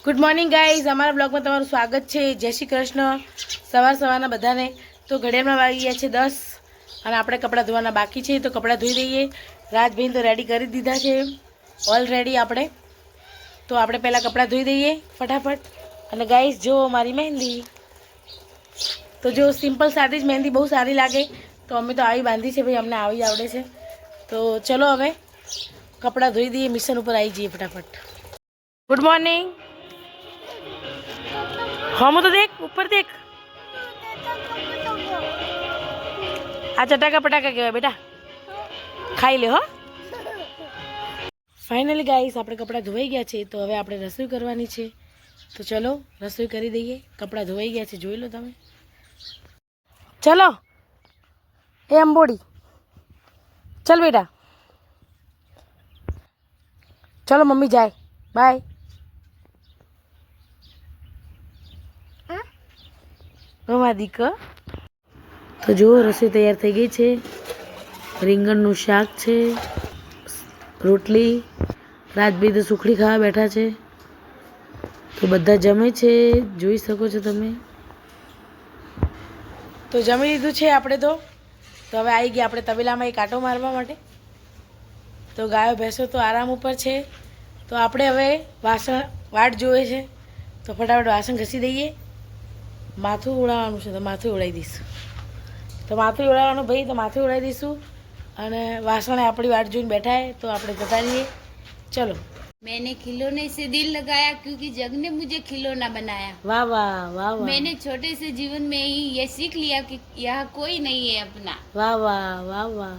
Good morning guys, અમારા બ્લોગમાં તમારું સ્વાગત છે। જય શ્રી કૃષ્ણ। સવારના બધાને। તો ઘડિયાળમાં વાગી ગયા છે 10 અને આપણે કપડાં ધોવાના બાકી છે, તો કપડાં ધોઈ દઈએ। રાજભાઈ તો રેડી કરી દીધા છે ઓલરેડી આપણે, તો આપણે પહેલાં કપડાં ધોઈ દઈએ ફટાફટ। અને ગાઈઝ જો મારી મહેંદી, તો જો સિમ્પલ સાદી જ મહેંદી બહુ સારી લાગે, તો અમે તો આવી બાંધી છે ભાઈ, અમને આવી આવડે છે। તો ચલો હવે કપડાં ધોઈ દઈએ, મિશન ઉપર આવી જઈએ ફટાફટ। Good morning. हम तो देख ऊपर देख, आ चटाका पटाका कहवाय बेटा, खाई ले हो। फाइनली गाइस આપણે કપડાં ધોવાઈ ગયા છે, તો હવે આપણે રસોઈ કરવાની છે। તો ચલો રસોઈ કરી દઈએ। કપડાં ધોવાઈ ગયા છે, જોઈ લો તમે। ચલો એ અંબોડી, चल बेटा, चलो मम्मी जाए, बाय। દીકો તો જો રસોઈ તૈયાર થઈ ગઈ છે। રીંગણનું શાક છે, રોટલી, રાજભાઈ તો સુખડી ખાવા બેઠા છે। તો બધા જમે છે, જોઈ શકો છો તમે। તો જમી લીધું છે આપણે તો હવે આવી ગયા આપણે તબેલામાં એક આંટો મારવા માટે। તો ગાયો ભેંસો તો આરામ ઉપર છે, તો આપણે હવે વાસણ વાટ જોવે છે, તો ફટાફટ વાસણ ઘસી દઈએ। માથું ઉડાવવાનું છે, તો માથું ઉડાવી દઈશું। તો માથું ઉડાવવાનું ભાઈ, તો માથું ઉડાવી દઈશું। અને વાસણે આપણી વાટ જોઈને બેઠા है, तो આપણે જતા રહીએ। चलो। मैंने खिलौने से दिल लगाया क्योंकि जग ने मुझे खिलौना बनाया। वाह वाह वाह वाह। मैंने छोटे से जीवन में ही ये सीख लिया कि यहाँ कोई नहीं है अपना। वाह वाह वाह वाह।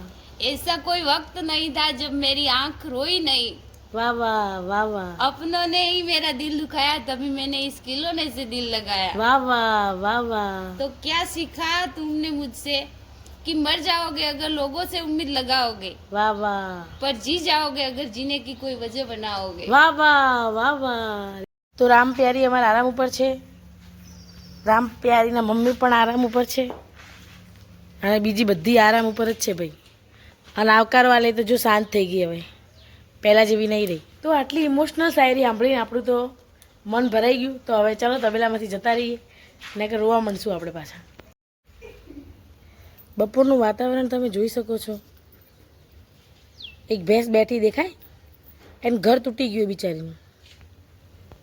ऐसा कोई वक्त नहीं था जब मेरी आंख रोई नहीं। वाह वाह वाह वाह। अपनों ने ही मेरा दिल दुखाया, तभी मैंने इस खिलौने से दिल लगाया। वाह वाह वाह वाह। तो क्या सीखा तुमने मुझसे कि मर जाओगे अगर लोगों से उम्मीद लगाओगे, वाह वाह, पर जी जाओगे अगर जीने की कोई वजह बनाओगे। वाह वाह वाह वाह। तो राम प्यारी हमारा आराम ऊपर छे, राम प्यारी ना मम्मी पण आराम ऊपर छे, અને બીજી બધી આરામ ઉપર જ છે ભાઈ। અને આવકારવાલે તો જો શાંત થઈ ગઈ, હવે પહેલાં જેવી નહીં રહી। તો આટલી ઇમોશનલ શાયરી સાંભળીને આપણું તો મન ભરાઈ ગયું। તો હવે ચાલો તબેલામાંથી જતા રહીએ, નહીંતર રોવા માંડશું આપણે પાછા। બપોરનું વાતાવરણ તમે જોઈ શકો છો। એક ભેંસ બેઠી દેખાય, એનું ઘર તૂટી ગયું બિચારીનું।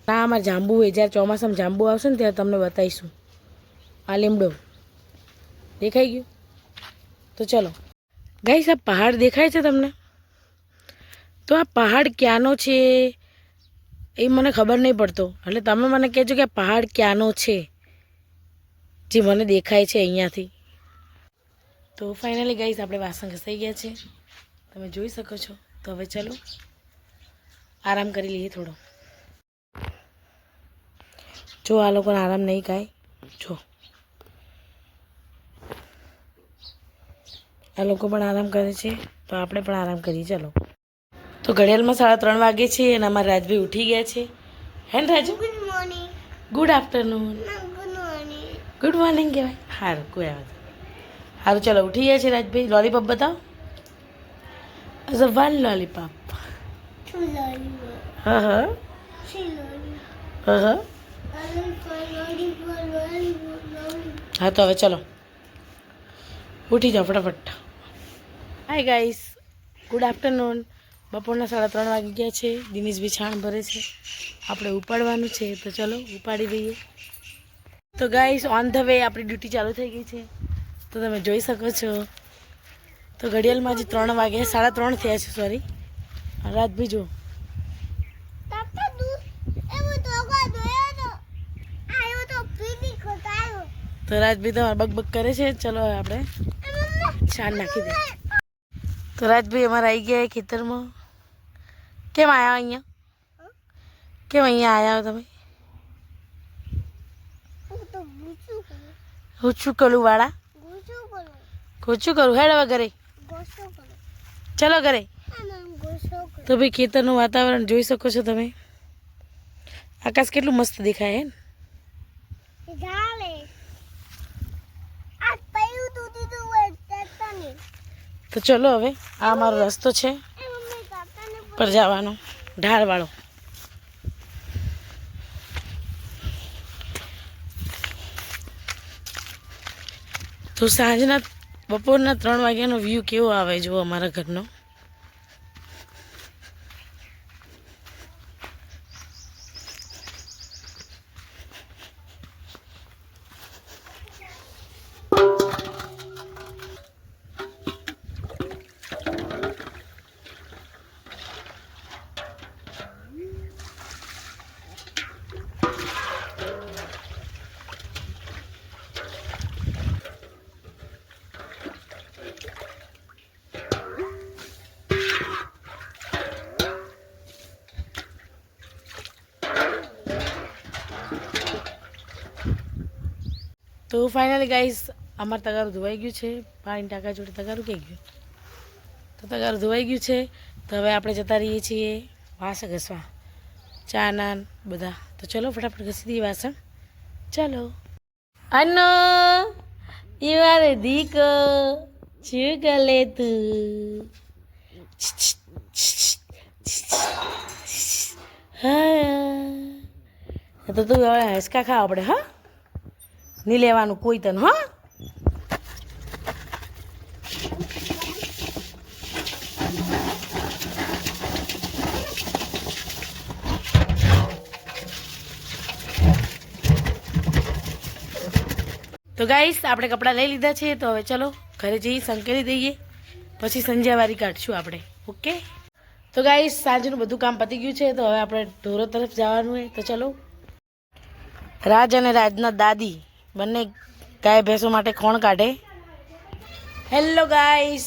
ના અમારે જાંબુ હોય, જ્યારે ચોમાસામાં જાંબુ આવશે ને ત્યારે તમને બતાવીશું। આ લીમડો દેખાઈ ગયો। તો ચલો ગાઈસ, આ પહાડ દેખાય છે તમને? તો આ પહાડ ક્યાંનો છે એ મને ખબર નહીં પડતો, એટલે તમે મને કહેજો કે આ પહાડ ક્યાંનો છે જે મને દેખાય છે અહીંયાથી। તો ફાઇનલી ગાઈસ આપણે વાસણ ઘસાઈ ગયા છે, તમે જોઈ શકો છો। તો હવે ચલો આરામ કરી લઈએ થોડો। જો આ લોકોને આરામ નહીં કાંઈ, જો આ લોકો પણ આરામ કરે છે, તો આપણે પણ આરામ કરીએ। ચલો। તો ઘડિયાળમાં 3:30 વાગે છે અને અમારા રાજભાઈ ઉઠી ગયા છે। હે ને Raju? Good morning, good afternoon, good morning કહેવાય। સારું, કોઈ આવે સારું। ચલો ઉઠી ગયા છે રાજભાઈ। લોલીપોપ બતાવો। One lollipop. હા હા હા હા। હા તો હવે ચલો ઉઠી જાઓ ફટાફટ। Hi guys, good afternoon. બપોરના 3:30 વાગી ગયા છે। દિનેશભાઈ છાણ ભરે છે, આપણે ઉપાડવાનું છે, તો ચલો ઉપાડી દઈએ। તો ગાઈસ ઓન ધ વે આપણી ડ્યુટી ચાલુ થઈ ગઈ છે, તો તમે જોઈ શકો છો। તો ઘડિયાળમાં હજી 3 વાગ્યા, 3:30 થયા છે, સોરી। રાજભાઈ જો તો રાજભાઈ તો બકબક કરે છે। ચલો હવે આપણે છાણ નાખી દઈએ। તો રાજભાઈ અમારા આવી ગયા ખેતરમાં। કેમ આવ્યા અહીંયા? કેમ અહીંયા આવ્યા તમે? ઓછું કરું વાળા, ઓછું કરું। હેડ હવે ઘરે, ચલો ઘરે। તો ભાઈ ખેતરનું વાતાવરણ જોઈ શકો છો તમે। આકાશ કેટલું મસ્ત દેખાય હે ને? તો ચલો હવે આ અમારો રસ્તો છે પર જવાનો, ઢાળવાળો। તો સાંજના બપોરના 3 વાગ્યાનો વ્યૂ કેવો આવે જો અમારા ઘરનો. તો ફાઇનલી ગાઈસ અમારું તગારું ધોવાઈ ગયું છે. પાણી ટાંકા જોડે તગારું કહી ગયું, તો તગારું ધોવાઈ ગયું છે. તો હવે આપણે જતા રહીએ છીએ વાસણ ઘસવા, ચા નાન બધા. તો ચલો ફટાફટ ઘસી દઈએ વાસણ. ચાલો. અન્નો ઈવારે દીક શું ગલે તું? હા તો તું હવે હસકા ખાવા પડે. હા, નહીં લેવાનું કોઈ તને. હા, તો ગાઈસ આપણે કપડાં લઈ લીધા છે. તો હવે ચલો ઘરે જઈ સંકેલી દઈએ, પછી સંજ્યાવારી કાઢશું આપણે. ઓકે. તો ગાઈસ સાંજનું બધું કામ પતી ગયું છે. તો હવે આપણે ઢોરો તરફ જવાનું હોય. તો ચલો. રાજ અને રાજના દાદી બંને ગાય ભેંસો માટે ખોણ કાઢે. Hello guys,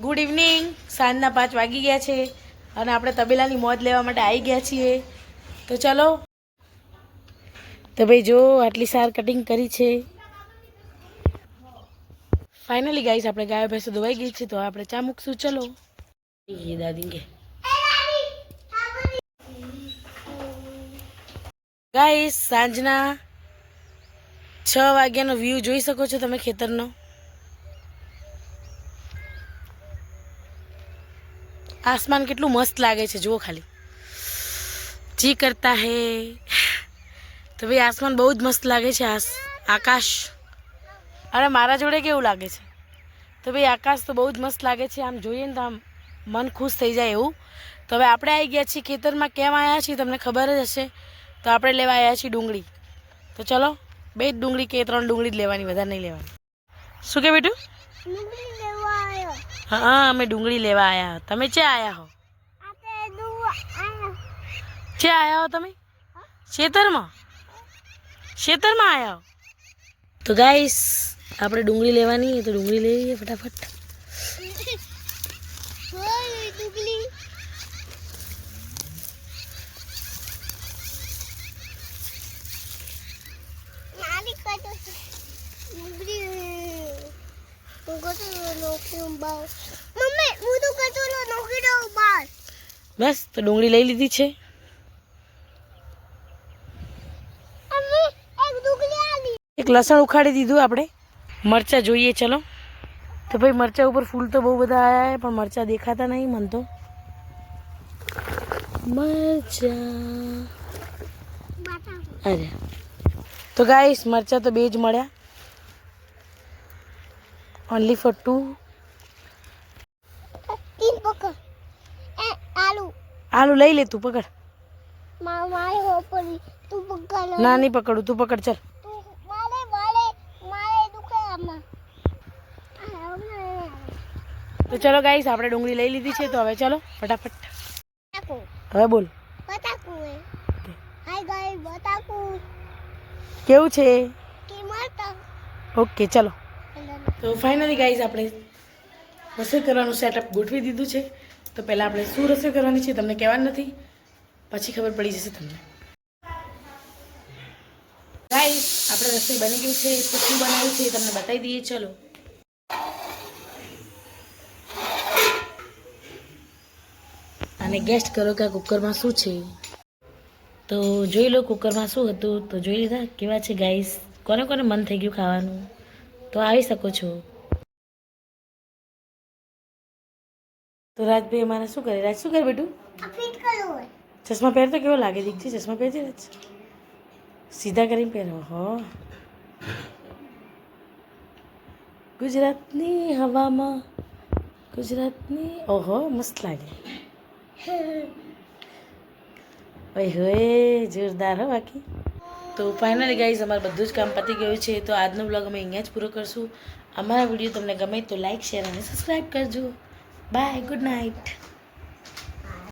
good evening. સાંજના 5 વાગી ગયા છે અને આપણે તબેલાની મોજ લેવા માટે આવી ગયા છીએ. તો ચલો. તો ભાઈ જો આટલી સાર કટિંગ કરી છે. ફાઇનલી ગાઈસ આપણે ગાયો ભેંસો ધોવાઈ ગઈ છે. તો આપણે ચા મૂકશું. ચલો. એ દાદી કે ગાઈસ સાંજના 6 વાગ્યાનો વ્યૂ જોઈ શકો છો તમે ખેતરનો. આસમાન કેટલું મસ્ત લાગે છે જુઓ ખાલી. જી કરતા હે. તો ભાઈ આસમાન બહુ જ મસ્ત લાગે છે. આકાશ. અને મારા જોડે કેવું લાગે છે? તો ભાઈ આકાશ તો બહુ જ મસ્ત લાગે છે. આમ જોઈએ ને તો આમ મન ખુશ થઈ જાય એવું. તો હવે આપણે આવી ગયા છીએ ખેતરમાં. કેમ આવ્યા છીએ તમને ખબર જ હશે. તો આપણે લેવા આવ્યા છીએ ડુંગળી. તો ચલો 2 જ ડુંગળી કે 3 ડુંગળી જ લેવાની, વધારે નહીં લેવાની. શું કે બેટું? હા, અમે ડુંગળી લેવા આવ્યા. તમે ક્યાં આવ્યા હો? ક્યાં આવ્યા હો તમે? ખેતરમાં આવ્યા હો. તો ગાઈસ આપણે ડુંગળી લેવાની. તો ડુંગળી લઈ લઈએ ફટાફટ. બસ તો ડુંગળી લઈ લીધી છે. એક લસણ ઉખાડી દીધું આપણે. મરચાં જોઈએ ચલો. તો ભાઈ મરચાં ઉપર ફૂલ તો બહુ બધા આવ્યા પણ મરચાં દેખાતા નહીં મને તો. મરચાં અરે તો ગાઈસ મરચાં તો 2 જ મળ્યા. Only for 2. આલુ લઈ લે તું. પકડ. ના નહીં પકડું, તું પકડ. ચાલ. તો ચલો ગાઈસ આપણે ડુંગળી લઈ લીધી છે. તો હવે ચલો ફટાફટ. હવે બોલ. કેવું છે? ઓકે ચલો. તો ફાઇનલી ગાઈસ આપણે રસોઈ કરવાનું સેટઅપ ગોઠવી દીધું છે. તો પહેલાં આપણે શું રસોઈ કરવાની છે તમને કહેવાનું નથી, પછી ખબર પડી જશે તમને. ગાઈસ આપણે રસોઈ બની ગઈ છે. તો શું બનાવ્યું છે એ તમને બતાવી દઈએ. ચલો. અને ગેસ્ટ કરો કે આ કુકરમાં શું છે. તો જોઈ લો કુકરમાં શું હતું. તો જોઈ લીધા કેવા છે ગાઈસ. કોને કોને મન થઈ ગયું ખાવાનું તો આવી શકો છો. તો રાજભાઈ અમારે શું કરે? રાજ શું કરે બેટું? ચશ્મા પહેરતો કેવો લાગે? દીકરી ચશ્મા પહેરજે રાજ. સીધા કરીને પહેરો. હો ગુજરાતની હવામાં ગુજરાતની ઓહો મસ્ત લાગે ઓય હોય જોરદાર હો બાકી તો ફાઇનલી ગાઈઝ અમારું બધું જ કામ પતી ગયું છે તો આજનો બ્લોગ અમે અહીંયા જ પૂરો કરશું અમારા વિડીયો તમને ગમે તો લાઇક શેર અને સબસ્ક્રાઈબ કરજો બાય ગુડ નાઇટ